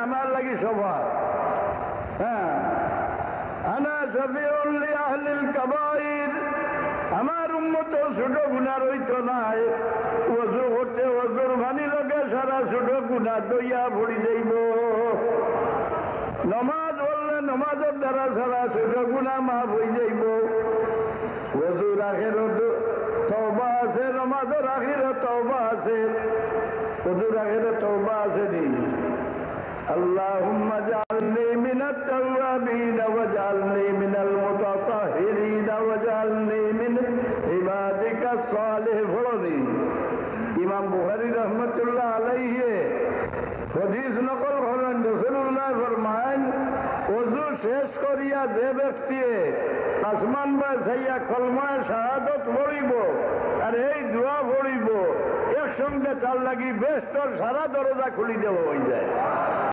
আমার লাগি সবার। হ্যাঁ, আনা শফিউল লিআহলিল কাবাইর, আমার উম্মত ছোট গুনাহ হইতো নাই। ওযু করতে ওযুর পানি লগে সারা ছোট গুনাহ দইয়া পড়ি যাইব। নমাজ পড়লে নমাজের দ্বারা সারা ছোট গুনাহ মাফ হয়ে যাইব। ওযুর আখিরত তওবা আছে, নমাজের আখিরত তওবা আছে, ওযুর আখিরত তওবা আছে নি। اللهم اجعلني من التوابين واجعلني من المتطهرين واجعلني من عبادك الصالحين। ইমাম বুখারী রাহমাতুল্লাহ আলাইহি হাদিস নকল করেন, রাসূলুল্লাহ ফরমায়েন, ওযু শেষ করিয়া যে ব্যক্তি আসমান বা ছাইয়া কলমায়ে শাহাদাত পড়িব আর এই দোয়া পড়িব, একসঙ্গে তার লাগি বেহেশতের সারা দরজা খুলি দেওয়া হয়ে যায়।